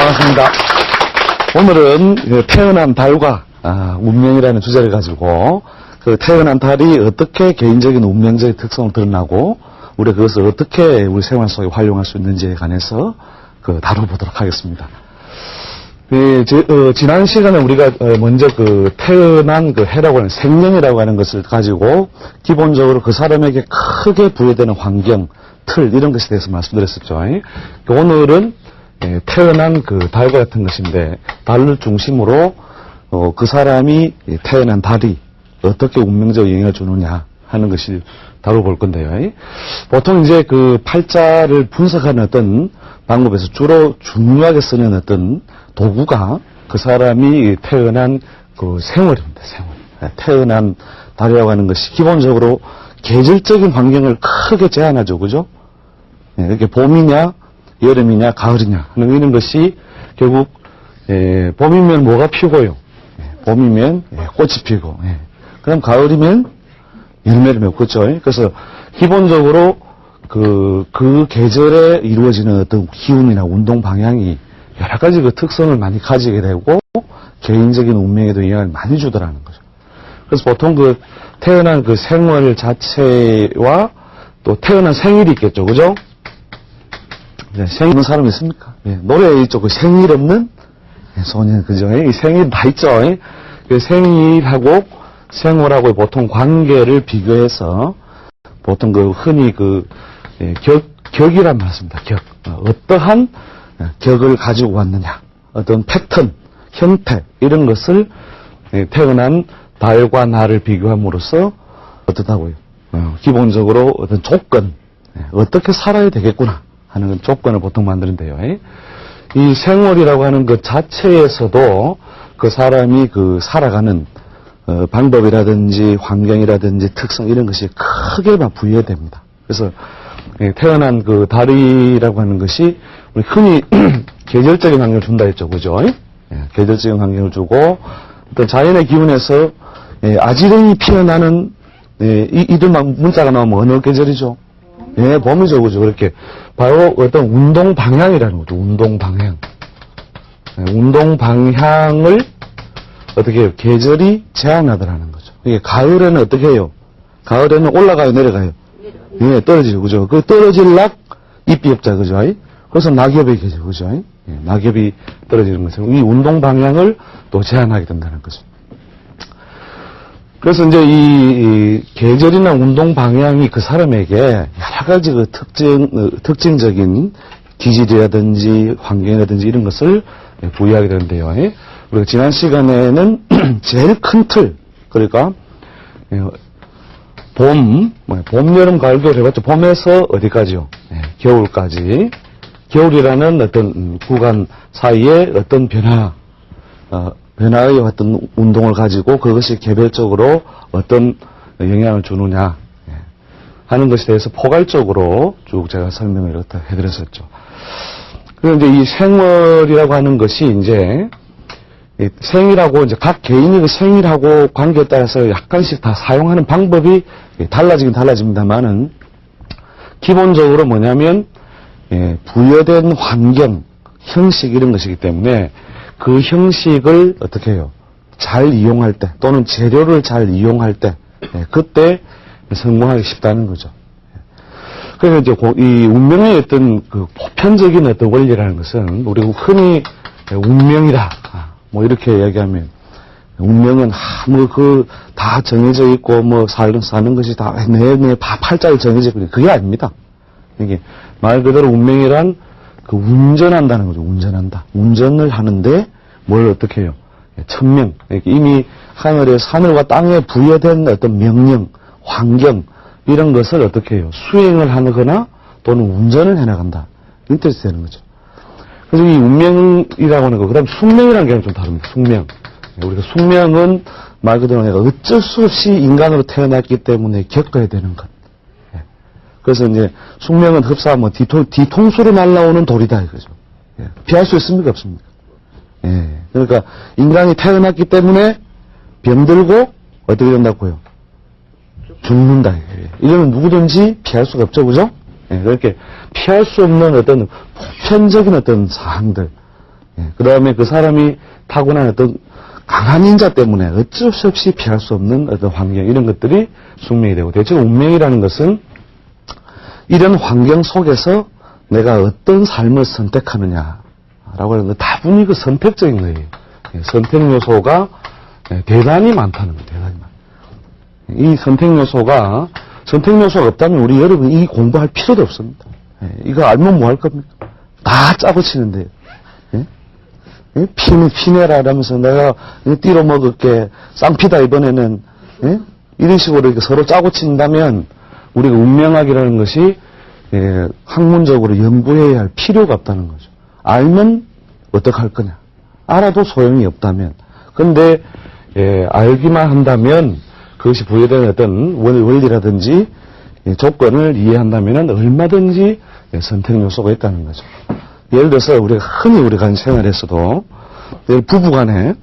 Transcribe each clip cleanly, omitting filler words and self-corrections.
반갑습니다. 오늘은 태어난 달과 운명이라는 주제를 가지고 그 태어난 달이 어떻게 개인적인 운명적인 특성을 드러나고 우리가 그것을 어떻게 우리 생활 속에 활용할 수 있는지에 관해서 다뤄보도록 하겠습니다. 지난 시간에 우리가 먼저 태어난 해라고 하는 생명이라고 하는 것을 가지고 기본적으로 그 사람에게 크게 부여되는 환경, 틀, 이런 것에 대해서 말씀드렸었죠. 오늘은 태어난 달과 같은 것인데, 달을 중심으로 그 사람이 태어난 달이 어떻게 운명적 영향을 주느냐 하는 것을 다뤄볼 건데요. 보통 이제 팔자를 분석하는 어떤 방법에서 주로 중요하게 쓰는 어떤 도구가 그 사람이 태어난 생월입니다. 생월. 태어난 달이라고 하는 것이 기본적으로 계절적인 환경을 크게 제한하죠. 그죠? 이렇게 봄이냐, 여름이냐, 가을이냐 하는 이런 것이 결국, 봄이면 뭐가 피고요? 봄이면 꽃이 피고, 그럼 가을이면 열매를 맺고, 그렇죠? 그래서 기본적으로 그 계절에 이루어지는 어떤 기운이나 운동 방향이 여러 가지 특성을 많이 가지게 되고 개인적인 운명에도 영향을 많이 주더라는 거죠. 그래서 보통 태어난 생월 자체와 또 태어난 생일이 있겠죠, 그죠? 생일 없는 사람이 있습니까? 노래에 있죠, 생일 없는 소년, 그죠? 이 생일 다 있죠. 생일하고 생월하고 보통 관계를 비교해서 보통 흔히 격이란 말씀입니다. 격. 어떠한 격을 가지고 왔느냐. 어떤 패턴, 형태, 이런 것을 태어난 달과 날을 비교함으로써 어떻다고요? 기본적으로 어떤 조건, 어떻게 살아야 되겠구나 하는 조건을 보통 만드는데요. 이 생월이라고 하는 것 자체에서도 그 사람이 살아가는 방법이라든지 환경이라든지 특성 이런 것이 크게 부여됩니다. 그래서 태어난 달이라고 하는 것이 우리 흔히 계절적인 환경을 준다 했죠. 그죠? 계절적인 환경을 주고 어떤 자연의 기운에서 아지랑이 피어나는 이들만 문자가 나오면 어느 계절이죠? 봄이죠. 그죠? 그렇게 바로 어떤 운동 방향이라는 거죠. 운동 방향. 운동 방향을 어떻게 해요? 계절이 제한하더라는 거죠. 이게 가을에는 어떻게 해요? 가을에는 올라가요, 내려가요? 떨어지죠. 그죠? 떨어질락 잎이 없자, 그죠? 그래서 낙엽이 계죠, 그죠? 낙엽이 떨어지는 것처럼 이 운동 방향을 또 제한하게 된다는 거죠. 그래서 이제 이 계절이나 운동 방향이 그 사람에게 여러 가지 특징적인 기질이라든지 환경이라든지 이런 것을 부여하게 되는데요. 우리가 지난 시간에는 제일 큰 틀, 그러니까 봄, 여름, 가을, 겨울 해봤죠. 봄에서 어디까지요? 겨울까지. 겨울이라는 어떤 구간 사이에 어떤 변화의 어떤 운동을 가지고 그것이 개별적으로 어떤 영향을 주느냐 하는 것에 대해서 포괄적으로 쭉 제가 설명을 이렇게 해드렸었죠. 그런데 이 생월이라고 하는 것이 이제 생일하고 이제 각 개인이 생일하고 관계에 따라서 약간씩 다 사용하는 방법이 달라지긴 달라집니다만은 기본적으로 뭐냐면 부여된 환경, 형식 이런 것이기 때문에 그 형식을 어떻게 해요? 잘 이용할 때 또는 재료를 잘 이용할 때 그때 성공하기 쉽다는 거죠. 그래서 이제 이 운명의 어떤 보편적인 어떤 원리라는 것은 우리가 흔히 운명이다 뭐 이렇게 이야기하면 운명은 다 정해져 있고 사는 것이 다 내 팔자에 정해져 있고 그게 아닙니다. 이게 말 그대로 운명이란 운전한다는 거죠. 운전한다. 운전을 하는데 뭘 어떻게 해요? 천명. 이미 하늘과 땅에 부여된 어떤 명령, 환경 이런 것을 어떻게 해요? 수행을 하거나 또는 운전을 해나간다. 이런 뜻이 되는 거죠. 그래서 이 운명이라고 하는 거, 그 다음 숙명이라는 개념이 좀 다릅니다. 숙명. 우리가 숙명은 말 그대로 내가 어쩔 수 없이 인간으로 태어났기 때문에 겪어야 되는 것. 그래서 이제 숙명은 흡사하면 뒤통수로 날라오는 돌이다 이거죠. 피할 수 있습니까? 없습니까? 그러니까 인간이 태어났기 때문에 병들고 어떻게 된다고요? 죽는다. 이러면 누구든지 피할 수가 없죠, 그죠? 그렇게 피할 수 없는 어떤 보편적인 어떤 사항들, 그 다음에 그 사람이 타고난 어떤 강한 인자 때문에 어쩔 수 없이 피할 수 없는 어떤 환경, 이런 것들이 숙명이 되고, 대체 운명이라는 것은 이런 환경 속에서 내가 어떤 삶을 선택하느냐라고 하는 건 다분히 그 선택적인 거예요. 선택 요소가 대단히 많다는 거예요. 대단히 많아요. 이 선택 요소가 없다면 우리 여러분 이 공부할 필요도 없습니다. 이거 알면 뭐 할 겁니까? 다 짜고 치는데요. 피내라 하면서 내가 띠로 먹을게, 쌍피다 이번에는, 이런 식으로 이렇게 서로 짜고 친다면 우리가 운명학이라는 것이 학문적으로 연구해야 할 필요가 없다는 거죠. 알면 어떡할 거냐. 알아도 소용이 없다면. 근데 알기만 한다면 그것이 부여되는 어떤 원리라든지 조건을 이해한다면 얼마든지 선택 요소가 있다는 거죠. 예를 들어서 우리가 흔히 우리가 생활에서도 부부간에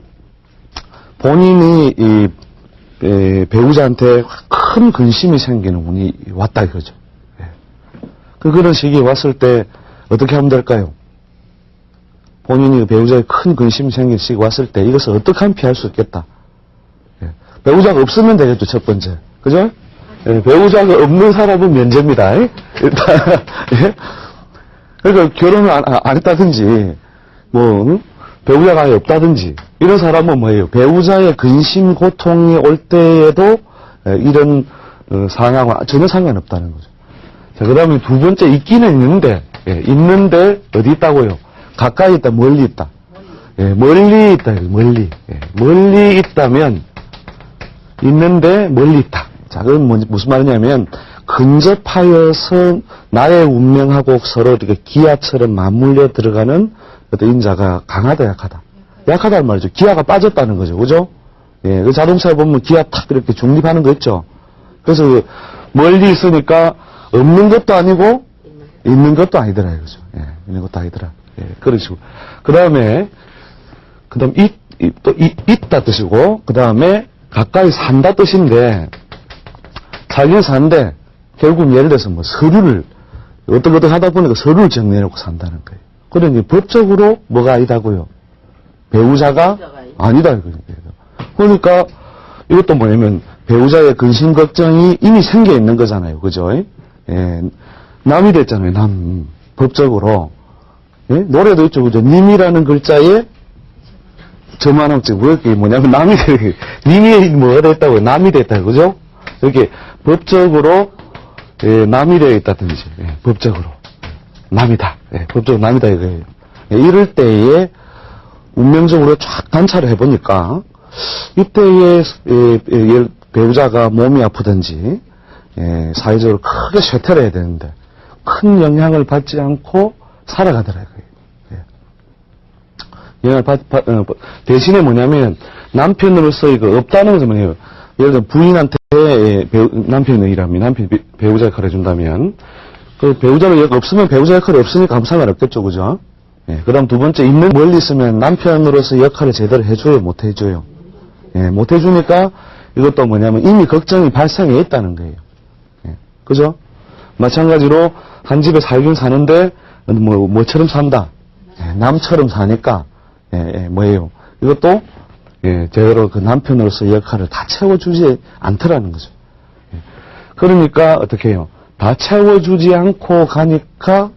본인이 이 배우자한테 큰 근심이 생기는 분이 왔다 이거죠. 그런 시기에 왔을 때 어떻게 하면 될까요? 본인이 배우자에 큰 근심이 생기는 시기에 왔을 때 이것을 어떻게 하면 피할 수 있겠다. 배우자가 없으면 되겠죠, 첫 번째. 그죠? 배우자가 없는 사람은 면제입니다. 일단, 그러니까 결혼을 안 했다든지, 배우자가 아예 없다든지, 이런 사람은 뭐예요? 배우자의 근심, 고통이 올 때에도 이런 상황과 전혀 상관없다는 거죠. 자, 그 다음에 두 번째, 있기는 있는데, 어디 있다고요? 가까이 있다, 멀리 있다. 멀리 있다, 멀리. 멀리 있다면, 있는데, 멀리 있다. 자, 그건 무슨 말이냐면, 근접하여서 나의 운명하고 서로 이렇게 기아처럼 맞물려 들어가는 어떤 인자가 강하다, 약하다. 약하다는 말이죠. 기아가 빠졌다는 거죠. 그죠? 그 자동차에 보면 기아 탁 이렇게 중립하는 거 있죠. 그래서 멀리 있으니까 없는 것도 아니고 있는 것도 아니더라, 이거죠. 있는 것도 아니더라. 그런 식으로. 그 다음, 있다 뜻이고, 그 다음에 가까이 산다 뜻인데, 살긴 사는데, 결국 예를 들어서 서류를, 어떤 하다 보니까 서류를 정리해놓고 산다는 거예요. 그러니 법적으로 뭐가 아니다고요? 배우자가 아니다, 이거예요. 그러니까 이것도 뭐냐면, 배우자의 근심 걱정이 이미 생겨 있는 거잖아요. 그죠? 남이 됐잖아요, 남. 법적으로. 노래도 있죠, 그죠? 님이라는 글자에 저만한 그게 뭐냐면 남이 님이 뭐가 됐다고요? 남이 됐다고, 그죠? 이렇게 법적으로 남이 되어 있다든지, 법적으로 남이다, 법적으로 남이다 이거예요. 이럴 때에 운명적으로 쫙 관찰을 해보니까 이때에 배우자가 몸이 아프든지 사회적으로 크게 쇠퇴를 해야 되는데 큰 영향을 받지 않고 살아가더라고요. 대신에 뭐냐면 남편으로서 이거 없다는 것은 뭐예요? 예를 들어 부인한테 남편의 일하면 남편 배우자 역할을 해준다면 그 배우자는 여기 없으면 배우자 역할이 없으니까 아무 상관없겠죠, 그죠? 그다음 두 번째 있는 멀리 있으면 남편으로서 역할을 제대로 해줘요, 못 해줘요? 못 해주니까 이것도 뭐냐면 이미 걱정이 발생해 있다는 거예요. 그죠? 마찬가지로 한 집에 살긴 사는데 뭐처럼 산다. 남처럼 사니까 뭐예요? 이것도 제대로 그 남편으로서 역할을 다 채워주지 않더라는 거죠. 그러니까 어떻게 해요? 다 채워주지 않고 가니까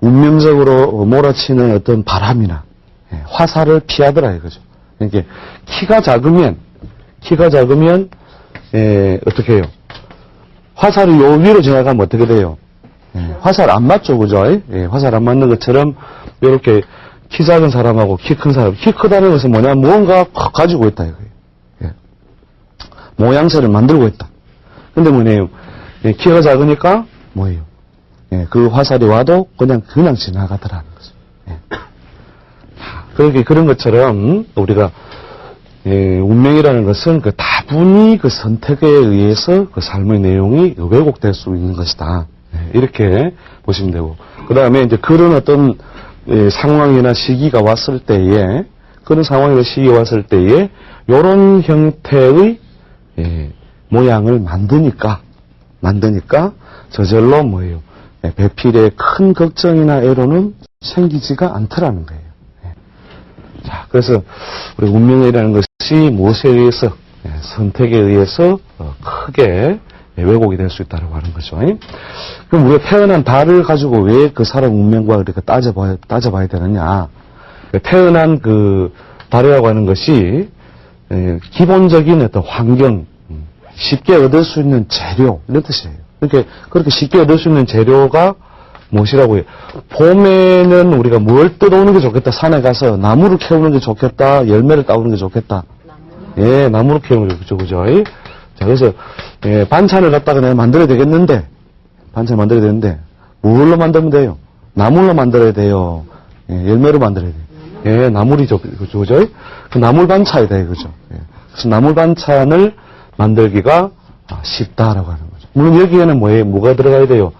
운명적으로 몰아치는 어떤 바람이나 화살을 피하더라 이거죠. 그러니까 키가 작으면 어떻게 해요? 화살이 요 위로 지나가면 어떻게 돼요? 화살 안 맞죠, 그죠? 화살 안 맞는 것처럼 이렇게 키 작은 사람하고 키 큰 사람, 키 크다는 것은 뭐냐? 무언가 가지고 있다 이거예요. 모양새를 만들고 있다. 근데 뭐네요? 키가 작으니까 뭐예요? 그 화살이 와도 그냥 지나가더라는 거죠. 그렇게 그런 것처럼 우리가 운명이라는 것은 그 다분히 그 선택에 의해서 그 삶의 내용이 왜곡될 수 있는 것이다. 이렇게 보시면 되고, 그 다음에 이제 그런 어떤 상황이나 시기가 왔을 때에, 요런 형태의 모양을 만드니까 저절로 뭐예요? 배필에 큰 걱정이나 애로는 생기지가 않더라는 거예요. 그래서 우리 운명이라는 것이 무엇에 의해서, 선택에 의해서 크게 왜곡이 될 수 있다고 하는 거죠. 그럼 우리가 태어난 달을 가지고 왜 그 사람 운명과 이렇게 따져봐야 되느냐. 태어난 그 달이라고 하는 것이 기본적인 어떤 환경, 쉽게 얻을 수 있는 재료, 이런 뜻이에요. 그렇게 쉽게 얻을 수 있는 재료가 무엇이라고 해요? 봄에는 우리가 뭘 뜯어오는 게 좋겠다. 산에 가서 나무를 캐오는 게 좋겠다. 열매를 따오는 게 좋겠다. 예, 나무를 캐오는 게 좋죠. 그죠? 자, 그래서, 반찬을 갖다가 내가 만들어야 되겠는데, 뭘로 만들면 돼요? 나물로 만들어야 돼요. 열매로 만들어야 돼요. 예, 나물이죠. 그죠? 그 나물 반찬이 돼요. 그죠? 그래서 나물 반찬을 만들기가 쉽다라고 하는 거죠. 물론 여기에는 뭐가 들어가야 돼요?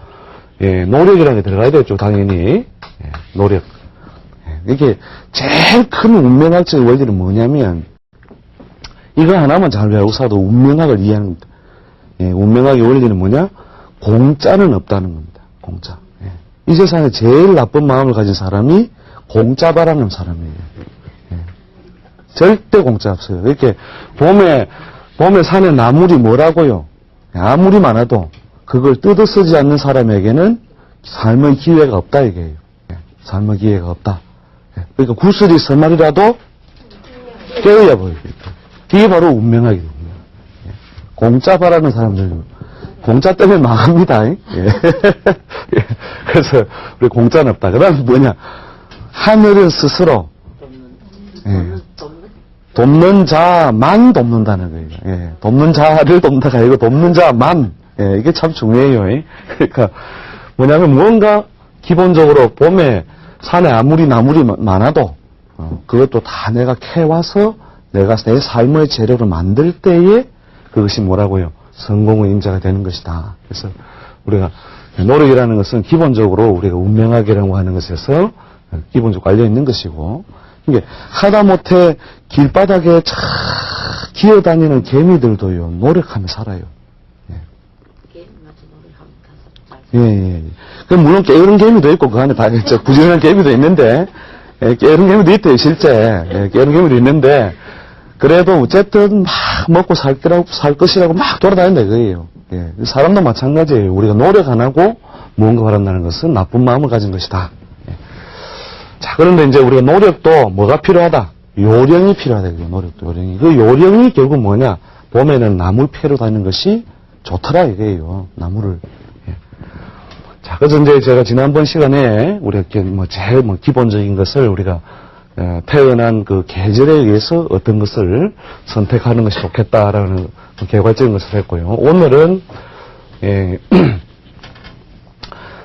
노력이라는 게 들어가야 되겠죠, 당연히. 노력. 이게 제일 큰 운명학적 원리는 뭐냐면, 이거 하나만 잘 배우고 사도 운명학을 이해하는 겁니다. 운명학의 원리는 뭐냐? 공짜는 없다는 겁니다. 공짜. 이 세상에 제일 나쁜 마음을 가진 사람이 공짜 바라는 사람이에요. 절대 공짜 없어요. 이렇게 봄에 산에 나물이 뭐라고요? 아무리 많아도 그걸 뜯어 쓰지 않는 사람에게는 삶의 기회가 없다 이게요. 삶의 기회가 없다. 그러니까 구슬이 설말이라도 깨어야 보이겠다. 이게 바로 운명학이거든요. 공짜 바라는 사람들, 공짜 때문에 망합니다. 그래서 우리 공짜는 없다. 그 다음 뭐냐? 하늘은 스스로 돕는 자만 돕는다는 거예요. 돕는 자를 돕는다가 아니고 돕는 자만. 이게 참 중요해요. 그러니까 뭐냐면 무언가 기본적으로 봄에 산에 아무리 나물이 많아도 그것도 다 내가 캐와서 내가 내 삶의 재료를 만들 때에 그것이 뭐라고요? 성공의 인자가 되는 것이다. 그래서 우리가 노력이라는 것은 기본적으로 우리가 운명학이라고 하는 것에서 기본적으로 깔려 있는 것이고, 이게 하다못해 길바닥에 쫙 기어다니는 개미들도요, 노력하며 살아요. 물론 게으른 개미도 있고, 그 안에 다 부지런한 개미도 있는데, 게으른 개미도 있대요, 실제. 게으른 개미도 있는데, 그래도 어쨌든 막 먹고 살 것이라고 막 돌아다닌다 이거예요. 사람도 마찬가지예요. 우리가 노력 안 하고 무언가 바란다는 것은 나쁜 마음을 가진 것이다. 자, 그런데 이제 우리가 노력도 뭐가 필요하다? 요령이 필요하다. 노력도 요령이. 그 요령이 결국 뭐냐? 봄에는 나물 패러 다니는 것이 좋더라 이거예요. 나물을. 자, 그래서 이제 제가 지난번 시간에 우리가 제일 기본적인 것을 우리가 태어난 그 계절에 의해서 어떤 것을 선택하는 것이 좋겠다라는 개괄적인 것을 했고요. 오늘은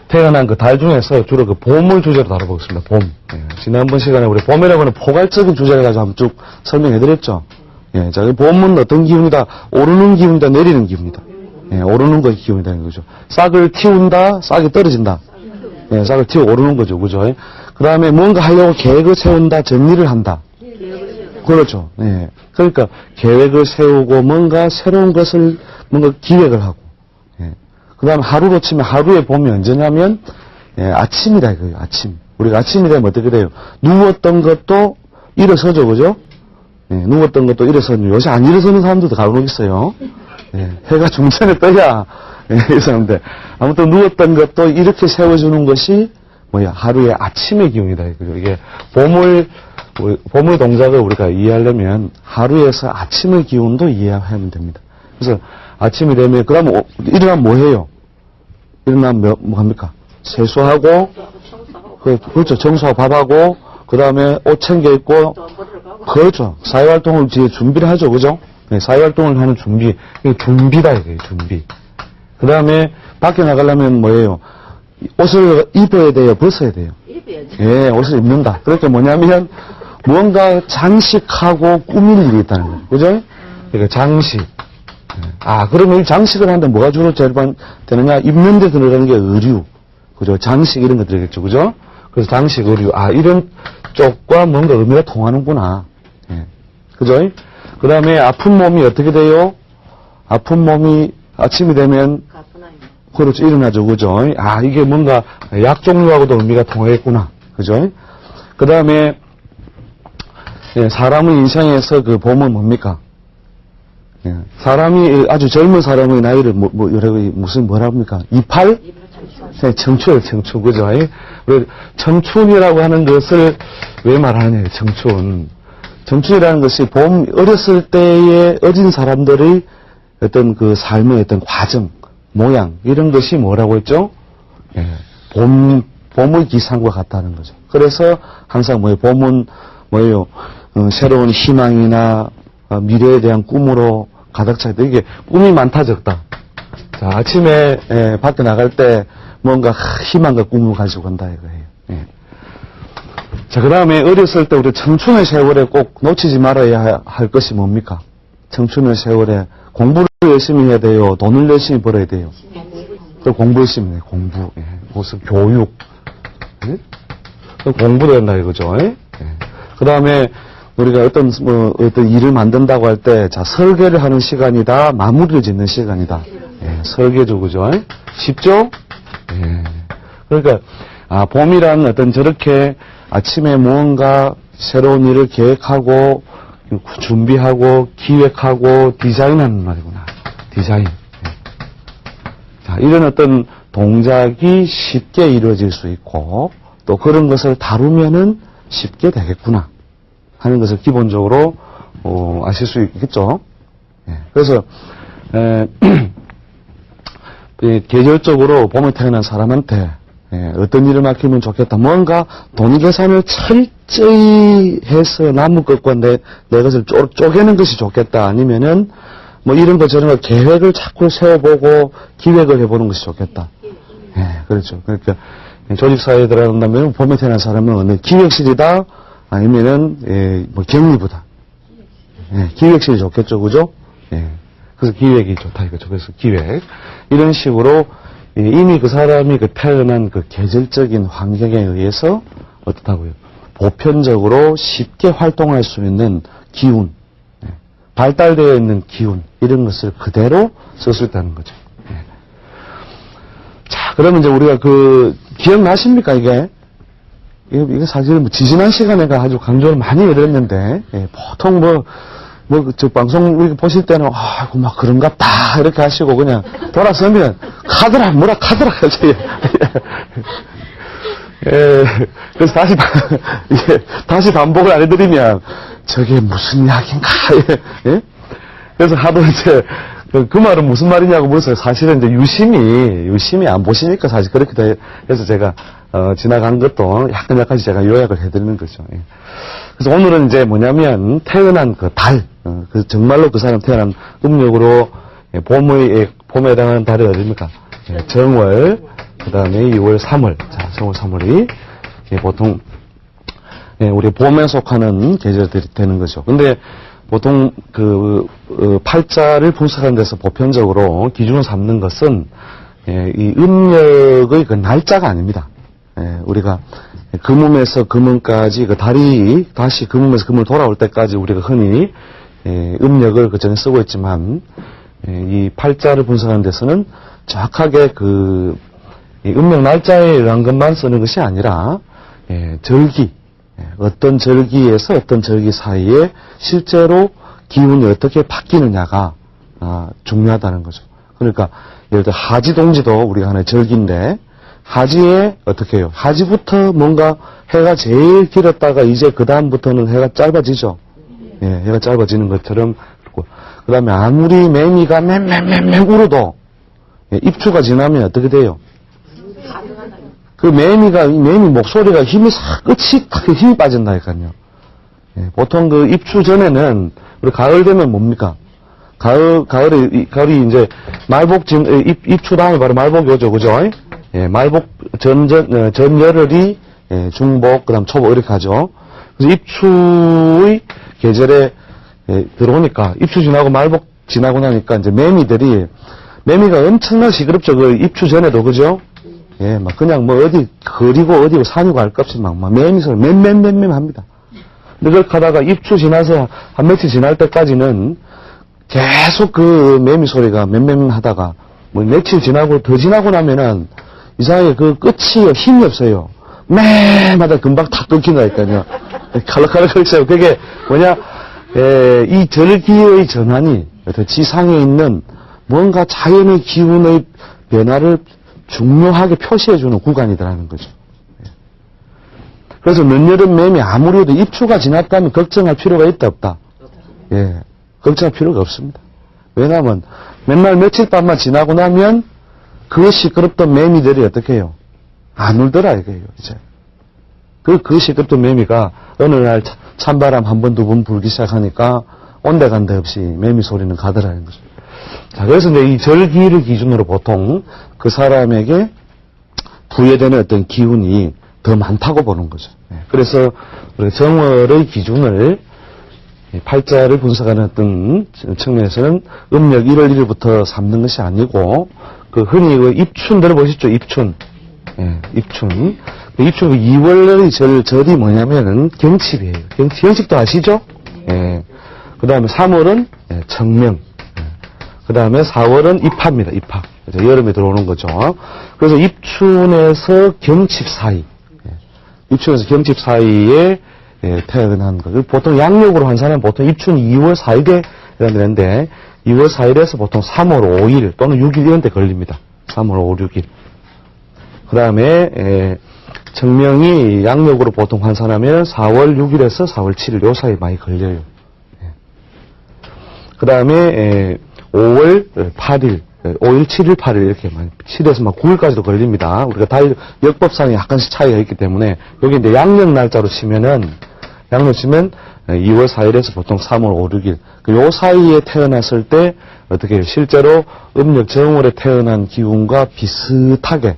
태어난 그 달 중에서 주로 그 봄을 주제로 다뤄보겠습니다. 봄. 지난번 시간에 우리 봄이라고 하는 포괄적인 주제를 가지고 한번 쭉 설명해드렸죠. 자, 봄은 어떤 기운이다? 오르는 기운이다? 내리는 기운이다? 오르는 것의 기운이다. 이거죠. 싹을 틔운다? 싹이 떨어진다? 싹을 틔워 오르는 거죠. 그죠? 그 다음에 뭔가 하려고 계획을 세운다, 정리를 한다. 그렇죠. 그러니까 계획을 세우고 뭔가 새로운 것을 뭔가 기획을 하고. 그 다음에 하루로 치면 하루에 봄이 언제냐면 아침이다 이거예요. 아침. 우리가 아침이 되면 어떻게 돼요? 누웠던 것도 일어서죠. 그죠? 누웠던 것도 일어서죠. 요새 안 일어서는 사람들도 간혹 있어요. 해가 중천에 떠야 일어서는데 아무튼 누웠던 것도 이렇게 세워주는 것이 하루의 아침의 기운이다. 이거죠. 이게 봄의 동작을 우리가 이해하려면 하루에서 아침의 기운도 이해하면 됩니다. 그래서 아침이 되면, 그 다음에 일어나면 뭐 해요? 일어나면 뭐 합니까? 세수하고, 그렇죠. 청소하고 밥하고, 그 다음에 옷 챙겨 입고, 그렇죠. 사회활동을 이제 준비를 하죠. 그죠? 사회활동을 하는 준비. 이게 준비다, 이게 준비. 그 다음에 밖에 나가려면 뭐예요? 옷을 입어야 돼요? 벗어야 돼요? 입어야죠. 옷을 입는다. 그러니까 뭐냐면, 무언가 장식하고 꾸밀 일이 있다는 거예요. 그죠? 그러니까 장식. 그러면 이 장식을 하는데 뭐가 주로 제일 되느냐? 입는 데 들어가는 게 의류. 그죠? 장식 이런 거 들어겠죠. 그죠? 그래서 장식, 의류. 이런 쪽과 뭔가 의미가 통하는구나. 그죠? 그 다음에 아픈 몸이 어떻게 돼요? 아픈 몸이 아침이 되면 그렇죠. 일어나죠. 그죠? 이게 뭔가 약 종류하고도 의미가 통하겠구나. 그죠? 그 다음에 예, 사람의 인생에서 그 봄은 뭡니까? 예, 사람이 아주 젊은 사람의 나이를 무슨 뭐랍니까? 28? 네, 청춘, 그죠? 청춘이라고 하는 것을 왜 말하느냐, 청춘. 청춘이라는 것이 어렸을 때의 어린 사람들의 어떤 그 삶의 어떤 과정, 모양, 이런 것이 뭐라고 했죠? 예, 봄의 기상과 같다는 거죠. 그래서 항상 봄은 뭐예요? 새로운 희망이나 미래에 대한 꿈으로 가득 차 있다. 이게 꿈이 많다 적다. 자, 아침에 밖에 나갈 때 뭔가 희망과 꿈을 가지고 간다 이거예요. 예. 자, 그 다음에 어렸을 때 우리 청춘의 세월에 꼭 놓치지 말아야 할 것이 뭡니까? 청춘의 세월에 공부를 열심히 해야 돼요. 돈을 열심히 벌어야 돼요. 또 공부 열심히 해요. 공부. 예. 무슨 교육. 예? 공부를 한다 이거죠. 예? 예. 그 다음에 우리가 어떤 일을 만든다고 할 때, 자, 설계를 하는 시간이다, 마무리를 짓는 시간이다. 예, 설계죠, 그죠? 쉽죠? 예. 그러니까, 봄이란 어떤 저렇게 아침에 무언가 새로운 일을 계획하고, 준비하고, 기획하고, 디자인하는 말이구나. 디자인. 예. 자, 이런 어떤 동작이 쉽게 이루어질 수 있고, 또 그런 것을 다루면은 쉽게 되겠구나 하는 것을 기본적으로 아실 수 있겠죠. 예. 그래서 계절적으로 봄에 태어난 사람한테 어떤 일을 맡기면 좋겠다. 뭔가 돈 계산을 철저히 해서 남의 것과 내 것을 쪼개는 것이 좋겠다. 아니면은 뭐 이런 거 저런 거 계획을 자꾸 세워보고 기획을 해보는 것이 좋겠다. 예, 그렇죠. 그러니까 조직사회에 들어간다면 봄에 태어난 사람은 어느 기획실이다. 아니면은 뭐 경리보다 기획실이 좋겠죠, 그죠? 예. 그래서 기획이 좋다 이거죠. 그래서 기획 이런 식으로 이미 그 사람이 그 태어난 그 계절적인 환경에 의해서 어떻다고요? 보편적으로 쉽게 활동할 수 있는 기운, 발달되어 있는 기운 이런 것을 그대로 쓸 수 있다는 거죠. 예. 자, 그러면 이제 우리가 기억나십니까 이게? 이게 사실 지지난 시간에 아주 강조를 많이 해드렸는데, 보통 저 방송 보실 때는, 막 그런갑다, 이렇게 하시고 그냥 돌아서면, 카더라, 하지. 그래서 다시 반복을 안 해드리면, 저게 무슨 이야기인가, 예? 그래서 하도 이제, 그 말은 무슨 말이냐고 물었어요. 사실은 이제 유심히 안 보시니까 사실 그렇게 돼. 그래서 제가, 지나간 것도 약간씩 제가 요약을 해드리는 거죠. 예. 그래서 오늘은 이제 뭐냐면, 태어난 그 달, 정말로 그 사람 태어난 음력으로 봄에 해당하는 달이 어디입니까? 정월, 그 다음에 2월, 3월. 자, 정월, 3월이 보통, 우리 봄에 속하는 계절들이 되는 거죠. 근데 보통 팔자를 분석하는 데서 보편적으로 기준으로 삼는 것은 이 음력의 그 날짜가 아닙니다. 우리가 금음에서 금음까지 그 달이 다시 금음에서 금을 돌아올 때까지 우리가 흔히 음력을 그 전에 쓰고 있지만 이 팔자를 분석하는 데서는 정확하게 이 음력 날짜에 의한 것만 쓰는 것이 아니라 절기, 어떤 절기에서 어떤 절기 사이에 실제로 기운이 어떻게 바뀌느냐가 중요하다는 거죠. 그러니까 예를 들어 하지동지도 우리가 하나의 절기인데 하지에 어떻게 해요? 하지부터 뭔가 해가 제일 길었다가 이제 그 다음부터는 해가 짧아지죠. 예, 해가 짧아지는 것처럼 그렇고 그 다음에 아무리 매미가 맹맹맹맹 울어도 입추가 지나면 어떻게 돼요? 그 매미 목소리가 힘이 빠진다니까요. 예, 보통 그 입추 전에는 우리 가을 되면 뭡니까? 가을이 이제 입추 다음에 바로 말복이 오죠, 그죠? 예, 말복 전열흘이 중복, 그 다음 초복 이렇게 하죠. 그래서 입추의 계절에 들어오니까 입추 지나고 말복 지나고 나니까 이제 매미가 엄청나게 시끄럽죠. 그 입추 전에도, 그죠? 예, 막 그냥 어디 거리고 어디고 산이고 할 것 없이 막 매미 소리 맴 합니다. 근데 그렇게 하다가 입추 지나서 한 며칠 지날 때까지는 계속 그 매미 소리가 맴 하다가 며칠 지나고 더 지나고 나면은 이상하게 그 끝이 힘이 없어요. 매마다 금방 탁 끊긴다니까요. 칼락칼락거리죠. 그게 뭐냐, 이 절기의 전환이 지상에 있는 뭔가 자연의 기운의 변화를 중요하게 표시해주는 구간이더라는 거죠. 그래서 늦여름 매미 아무리 해도 입추가 지났다면 걱정할 필요가 있다 없다? 예, 걱정할 필요가 없습니다. 왜냐하면 맨날 며칠 밤만 지나고 나면 그 시끄럽던 매미들이 어떻게 해요? 안 울더라 이거예요. 이제 그 시끄럽던 매미가 어느 날 찬바람 한 번 두 번 불기 시작하니까 온데간데 없이 매미 소리는 가더라는 거죠. 자, 그래서 이제 이 절기를 기준으로 보통 그 사람에게 부여되는 어떤 기운이 더 많다고 보는 거죠. 그래서 정월의 기준을 팔자를 분석하는 어떤 측면에서는 음력 1월 1일부터 삼는 것이 아니고 그 흔히 그 입춘 들어보셨죠? 입춘. 입춘. 입춘 2월의 절이 뭐냐면은 경칩이에요. 경칩도 아시죠? 그 다음에 3월은 청명. 그 다음에 4월은 입하입니다. 입하. 여름에 들어오는 거죠. 그래서 입춘에서 경칩 사이. 입춘에서 경칩 사이에 태어난 거. 보통 양력으로 한 사람은 보통 입춘 2월 4일에 되는데 2월 4일에서 보통 3월 5일 또는 6일 이런 데 걸립니다. 3월 5, 6일. 그 다음에 청명이 양력으로 보통 환산하면 4월 6일에서 4월 7일 요 사이 많이 걸려요. 그 다음에 5월 8일, 5일, 7일, 8일 이렇게 많이 7에서 막 9일까지도 걸립니다. 우리가 역법상에 약간씩 차이가 있기 때문에 여기 이제 양력 날짜로 치면은 양력 치면 2월 4일에서 보통 3월 5, 6일 요 사이에 태어났을 때 어떻게 해요? 실제로 음력 정월에 태어난 기운과 비슷하게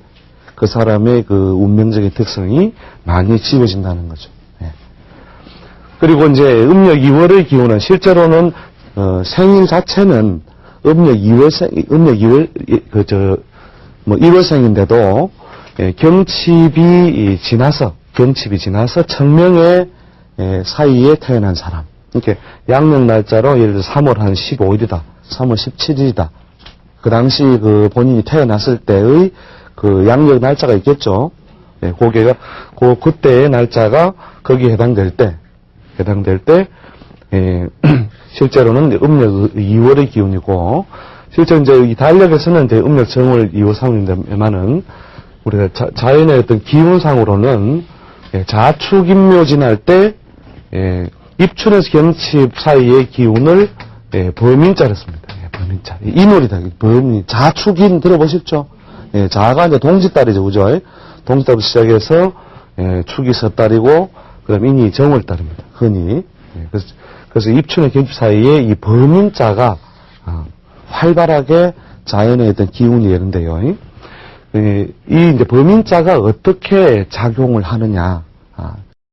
그 사람의 그 운명적인 특성이 많이 지워진다는 거죠. 그리고 이제 음력 2월의 기운은 실제로는 생일 자체는 음력 1월생인데도 경칩이 지나서 청명의 사이에 태어난 사람. 이렇게 양력 날짜로 예를 들어 3월 한 15일이다. 3월 17일이다. 그 당시 그 본인이 태어났을 때의 그 양력 날짜가 있겠죠. 그때의 날짜가 거기에 해당될 때, 실제로는 음력 2월의 기운이고, 실제 이제 이 달력에서는 이제 음력 정월 2월 3일인데만은, 우리가 자연의 어떤 기운상으로는, 자축인묘 지날 때, 입춘에서 경칩 사이의 기운을, 범인자로 씁니다. 범인자. 인월이다. 범인. 자축인 들어보셨죠? 자가 이제 동짓달이죠. 그죠? 동짓달부터 시작해서, 축이 섣달이고, 그 다음 인이 정월달입니다. 흔히. 그래서 입춘의 경칩 사이에 이 범인자가 활발하게 자연의 어떤 기운이 되는데요. 이 이제 범인자가 어떻게 작용을 하느냐.